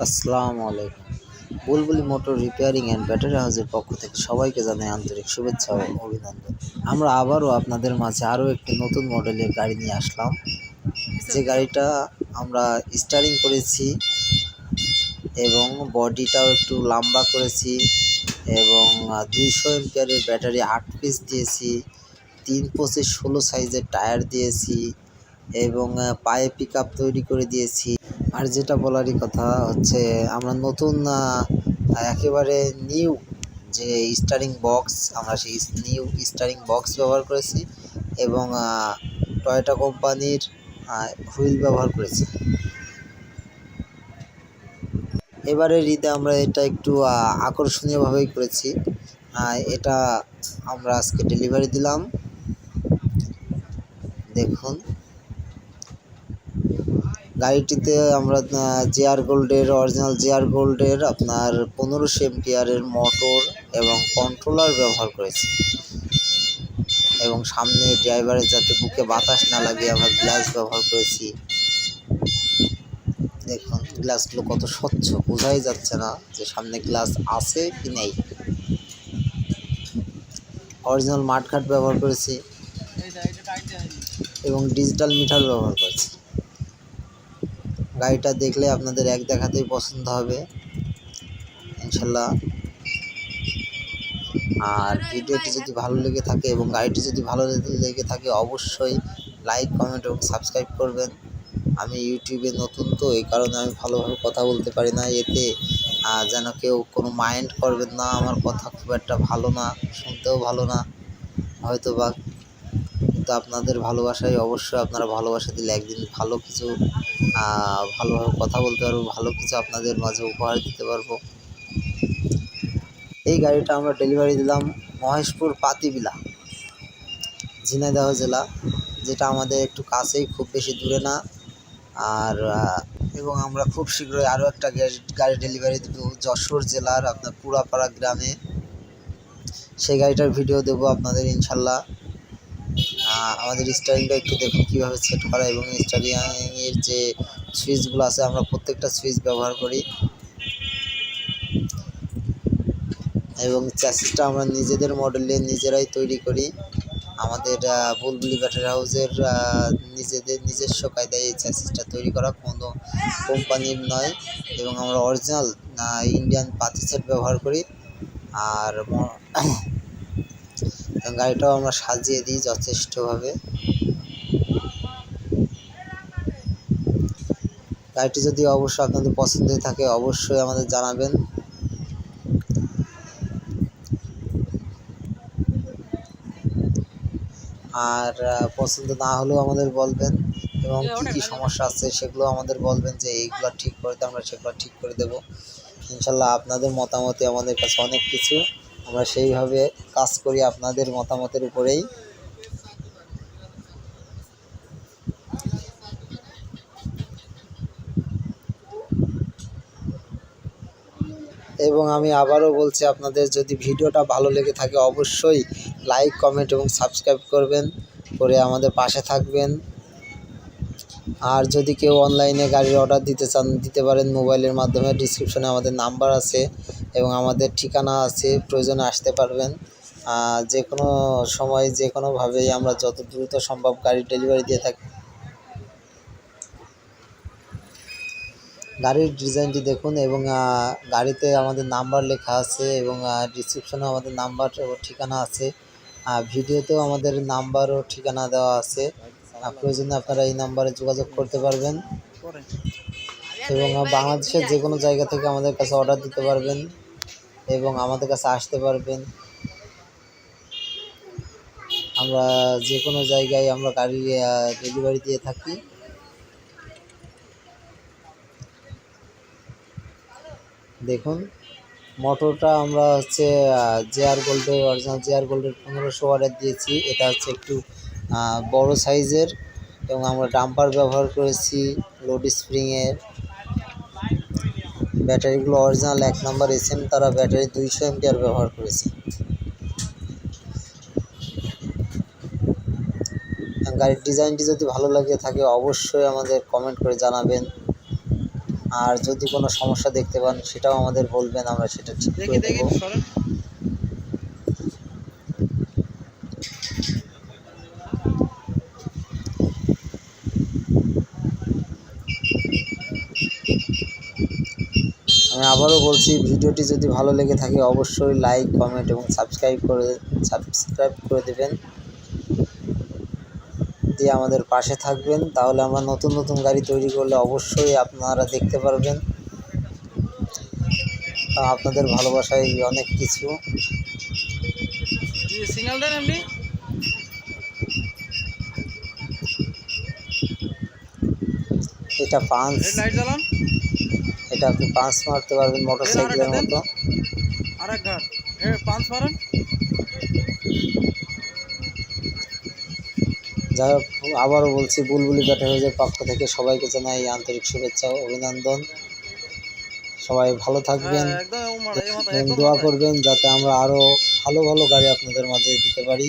আসসালামু আলাইকুম। বুলবুলি মোটর রিপেয়ারিং অ্যান্ড ব্যাটারি হাউসের পক্ষ থেকে সবাইকে জানাই আন্তরিক শুভেচ্ছা ও অভিনন্দন। আমরা আবারও আপনাদের মাঝে আরও একটি নতুন মডেলের গাড়ি নিয়ে আসলাম। যে গাড়িটা আমরা স্টারিং করেছি এবং বডিটাও একটু লম্বা করেছি এবং 200 এম্পিয়ারের ব্যাটারি 8 পিস দিয়েছি, 3/25/16 সাইজের টায়ার দিয়েছি এবং পায়ে পিকআপ তৈরি করে দিয়েছি। আর যেটা বলারই কথা হচ্ছে আমরা নতুন একেবারে নিউ যে স্টারিং বক্স, আমরা সেই নিউ স্টারিং বক্স ব্যবহার করেছি এবং টয়োটা কোম্পানির হুইল ব্যবহার করেছি। এবারের ঈদে আমরা এটা একটু আকর্ষণীয়ভাবেই করেছি। এটা আমরা আজকে ডেলিভারি দিলাম। দেখুন, গাড়িটিতে আমরা জেআর গোল্ডের অরিজিনাল জেআর গোল্ডের আপনার 1500 এম্পিয়ারের মোটর এবং কন্ট্রোলার ব্যবহার করেছি এবং সামনে ড্রাইভারের যাতে বুকে বাতাস না লাগে আমরা গ্লাস ব্যবহার করেছি। দেখুন গ্লাসগুলো কত স্বচ্ছ, বোঝাই যাচ্ছে না যে সামনে গ্লাস আছে কি নেই। অরিজিনাল মাঠঘাট ব্যবহার করেছি এবং ডিজিটাল মিটার ব্যবহার করেছি। গাড়িটা দেখলে আপনাদের এক দেখাতেই পছন্দ হবে ইনশাল্লাহ। আর ভিডিওটি যদি ভালো লেগে থাকে এবং গাড়িটি যদি ভালো লেগে থাকে অবশ্যই লাইক, কমেন্ট এবং সাবস্ক্রাইব করবেন। আমি ইউটিউবে নতুন, তো এই কারণে আমি ভালোভাবে কথা বলতে পারি না, এতে যেন কেউ কোনো মাইন্ড করবেন না। আমার কথা খুব একটা ভালো না, শুনতেও ভালো না হয়তো বা, কিন্তু আপনাদের ভালোবাসায় অবশ্যই আপনারা ভালোবাসা দিলে একদিন ভালো কিছু ভালোভাবে কথা বলতে পারবো, ভালো কিছু আপনাদের মাঝে উপহার দিতে পারবো। এই গাড়িটা আমরা ডেলিভারি দিলাম মহেশপুর পাতিবিলা, ঝিনাইদহ জেলা, যেটা আমাদের একটু কাছেই, খুব বেশি দূরে না। আর এবং আমরা খুব শীঘ্রই আরও একটা গাড়ি ডেলিভারি দেবো যশোর জেলার আপনার পুরাপাড়া গ্রামে। সেই গাড়িটার ভিডিও দেবো আপনাদের ইনশাল্লাহ। আমাদের স্টারিংটা একটু দেখুন কীভাবে সেট করা, এবং স্টারিংয়ের যে সুইচগুলো আছে আমরা প্রত্যেকটা সুইচ ব্যবহার করি এবং চ্যাসিসটা আমরা নিজেদের মডেলে নিজেরাই তৈরি করি। আমাদের বুলবুলি ব্যাটারি হাউসের নিজস্ব কায়দায় এই চ্যাসিসটা তৈরি করা, কোনো কোম্পানির নয়, এবং আমরা অরিজিনাল ইন্ডিয়ান পাতি সেট ব্যবহার করি। আর গাড়িটাও আমরা সাজিয়ে দিই যথেষ্টভাবে। গাড়িটি যদি অবশ্যই আপনাদের পছন্দ হয়ে থাকে অবশ্যই আমাদের জানাবেন। আর পছন্দ না হলেও আমাদের বলবেন, এবং কী কী সমস্যা আছে সেগুলো আমাদের বলবেন যে এইগুলো ঠিক করে দিতে, আমরা সেগুলো ঠিক করে দেবো ইনশাল্লাহ। আপনাদের মতামতে আমাদের কাছে অনেক কিছু, আমরা সেইভাবে কাজ করি আপনাদের মতামতের উপরেই। এবং আমি আবারও বলছি, আপনাদের যদি ভিডিওটা ভালো লেগে থাকে অবশ্যই লাইক, কমেন্ট এবং সাবস্ক্রাইব করবেন, করে আমাদের পাশে থাকবেন। আর যদি কেউ অনলাইনে গাড়ির অর্ডার দিতে চান দিতে পারেন মোবাইলের মাধ্যমে। ডিসক্রিপশনে আমাদের নাম্বার আছে এবং আমাদের ঠিকানা আছে, প্রয়োজনে আসতে পারবেন। যে কোনো সময় যে কোনোভাবেই আমরা যত দ্রুত সম্ভব গাড়ির ডেলিভারি দিয়ে থাকি। গাড়ির ডিজাইনটি দেখুন এবং গাড়িতে আমাদের নাম্বার লেখা আছে এবং ডিসক্রিপশনে আমাদের নাম্বার ও ঠিকানা আছে। ভিডিওতেও আমাদের নাম্বার ও ঠিকানা দেওয়া আছে, প্রয়োজনে আপনারা এই নাম্বারে যোগাযোগ করতে পারবেন এবং বাংলাদেশের যে কোনো জায়গা থেকে আমাদের কাছে অর্ডার দিতে পারবেন এবং আমাদের কাছে আসতে পারবেন। আমরা যে কোনো জায়গায় আমরা গাড়ি ডেলিভারি দিয়ে থাকি। দেখুন মোটরটা আমরা হচ্ছে জেআর গোল্ডের অরিজিনাল জেআর গোল্ডের 1500 ওয়াটের দিয়েছি। এটা হচ্ছে একটু বড় সাইজের এবং আমরা ডাম্পার ব্যবহার করেছি লোড স্প্রিংয়ের। ব্যাটারিগুলো অরিজিনাল 1 নম্বর এসএম তারা ব্যাটারি 200 এম্পিয়ার ব্যবহার করেছি। গাড়ির ডিজাইনটি যদি ভালো লাগে থাকে অবশ্যই আমাদের কমেন্ট করে জানাবেন। আর যদি কোনো সমস্যা দেখতে পান সেটাও আমাদের বলবেন, আমরা সেটা ঠিক করে দেবো। আমি আবারও বলছি, ভিডিওটি যদি ভালো লেগে থাকে অবশ্যই লাইক, কমেন্ট এবং সাবস্ক্রাইব করে দেবেন, দিয়ে আমাদের পাশে থাকবেন। তাহলে আমরা নতুন নতুন গাড়ি তৈরি করলে অবশ্যই আপনারা দেখতে পারবেন। আপনাদের ভালোবাসায় অনেক কিছু। এটা পাঁচ, এটা আপনি পাঁচ মারতে পারবেন মোটরসাইকেলের মতো। যাই হোক, আবারও বলছি, বুলবুলি ব্যাটারি হাউসের পক্ষ থেকে সবাইকে জানাই আন্তরিক শুভেচ্ছা ও অভিনন্দন। সবাই ভালো থাকবেন এবং দোয়া করবেন যাতে আমরা আরও ভালো ভালো গাড়ি আপনাদের মাঝে দিতে পারি।